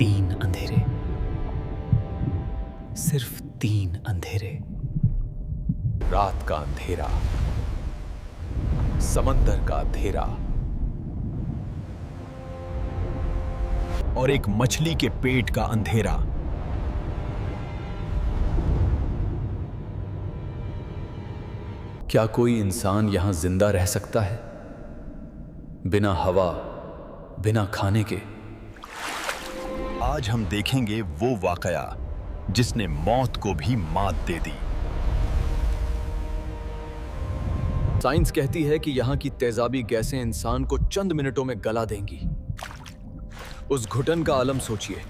तीन अंधेरे, सिर्फ तीन अंधेरे। रात का अंधेरा, समंदर का अंधेरा और एक मछली के पेट का अंधेरा। क्या कोई इंसान यहां जिंदा रह सकता है बिना हवा, बिना खाने के? आज हम देखेंगे वो वाकया जिसने मौत को भी मात दे दी। साइंस कहती है कि यहां की तेजाबी गैसें इंसान को चंद मिनटों में गला देंगी। उस घुटन का आलम सोचिए।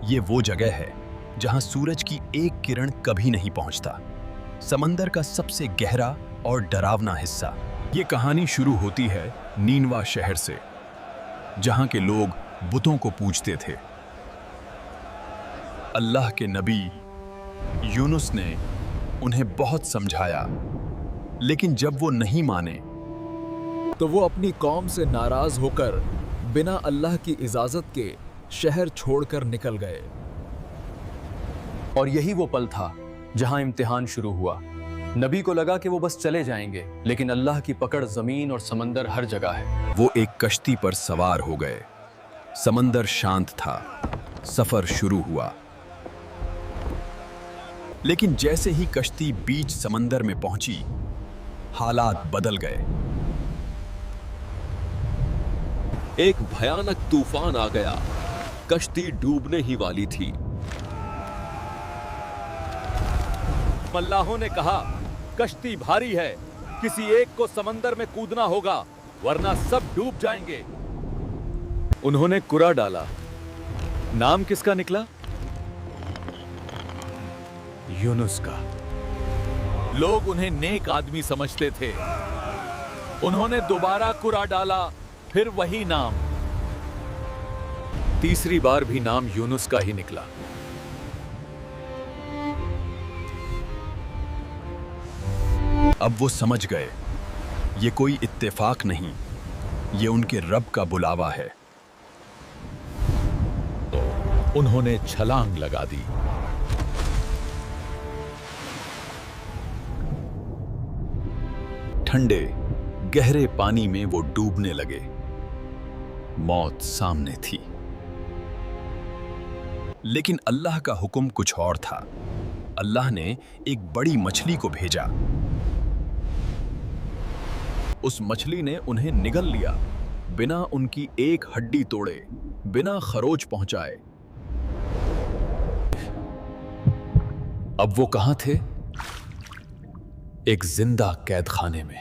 ये वो जगह है जहां सूरज की एक किरण कभी नहीं पहुंचता। समंदर का सबसे गहरा और डरावना हिस्सा। ये कहानी शुरू होती है नीनवा शहर से, जहां के लोग बुतों को पूजते थे। अल्लाह के नबी यूनुस ने उन्हें बहुत समझाया, लेकिन जब वो नहीं माने तो वो अपनी कौम से नाराज होकर बिना अल्लाह की इजाजत के शहर छोड़कर निकल गए। और यही वो पल था जहां इम्तिहान शुरू हुआ। नबी को लगा कि वो बस चले जाएंगे, लेकिन अल्लाह की पकड़ जमीन और समंदर हर जगह है। वो एक कश्ती पर सवार हो गए। समंदर शांत था, सफर शुरू हुआ। लेकिन जैसे ही कश्ती बीच समंदर में पहुंची, हालात बदल गए। एक भयानक तूफान आ गया। कश्ती डूबने ही वाली थी। मल्लाहों ने कहा, कश्ती भारी है, किसी एक को समंदर में कूदना होगा, वरना सब डूब जाएंगे। उन्होंने कुरा डाला। नाम किसका निकला? यूनुस का। लोग उन्हें नेक आदमी समझते थे। उन्होंने दोबारा कुरा डाला, फिर वही नाम। तीसरी बार भी नाम यूनुस का ही निकला। अब वो समझ गए, ये कोई इत्तेफाक नहीं, ये उनके रब का बुलावा है। उन्होंने छलांग लगा दी। ठंडे गहरे पानी में वो डूबने लगे। मौत सामने थी, लेकिन अल्लाह का हुक्म कुछ और था। अल्लाह ने एक बड़ी मछली को भेजा। उस मछली ने उन्हें निगल लिया, बिना उनकी एक हड्डी तोड़े, बिना खरोच पहुंचाए। अब वो कहां थे? एक जिंदा कैद खाने में।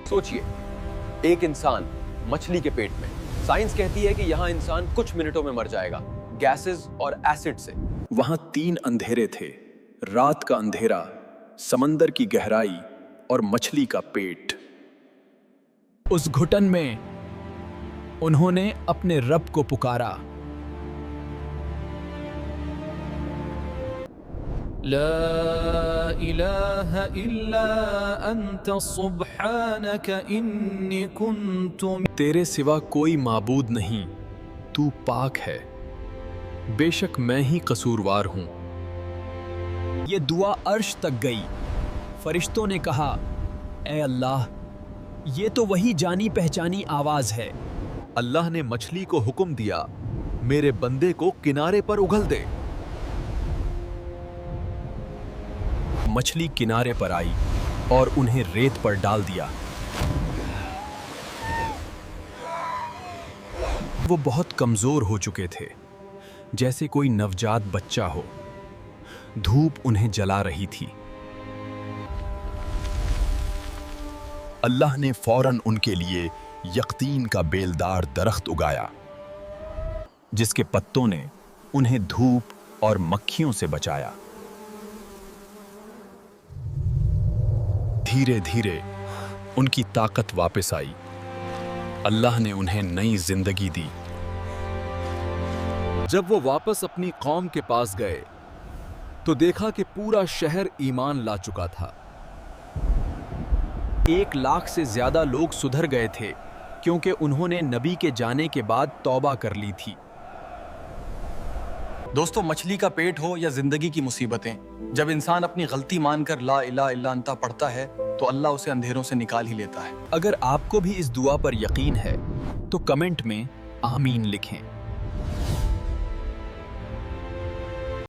सोचिए, एक इंसान मछली के पेट में। साइंस कहती है कि यहां इंसान कुछ मिनटों में मर जाएगा, गैसेस और एसिड से। वहां तीन अंधेरे थे, रात का अंधेरा, समंदर की गहराई और मछली का पेट। उस घुटन में उन्होंने अपने रब को पुकारा। ला इलाहा इल्ला अंत सुब्हानक इन्नी कुन्तु। तेरे सिवा कोई माबूद नहीं, तू पाक है, बेशक मैं ही कसूरवार हूं। ये दुआ अर्श तक गई। फरिश्तों ने कहा, ए अल्लाह, ये तो वही जानी पहचानी आवाज है। अल्लाह ने मछली को हुक्म दिया, मेरे बंदे को किनारे पर उगल दे। मछली किनारे पर आई और उन्हें रेत पर डाल दिया। वो बहुत कमजोर हो चुके थे, जैसे कोई नवजात बच्चा हो। धूप उन्हें जला रही थी। अल्लाह ने फौरन उनके लिए यक़तीन का बेलदार दरख्त उगाया, जिसके पत्तों ने उन्हें धूप और मक्खियों से बचाया। धीरे धीरे उनकी ताकत वापस आई। अल्लाह ने उन्हें नई जिंदगी दी। जब वो वापस अपनी कौम के पास गए तो देखा कि पूरा शहर ईमान ला चुका था। 1 लाख से ज्यादा लोग सुधर गए थे, क्योंकि उन्होंने नबी के जाने के बाद तौबा कर ली थी। दोस्तों, मछली का पेट हो या जिंदगी की मुसीबतें, जब इंसान अपनी गलती मानकर ला इलाहा इल्ला अंता पढ़ता है तो अल्लाह उसे अंधेरों से निकाल ही लेता है। अगर आपको भी इस दुआ पर यकीन है तो कमेंट में आमीन लिखें।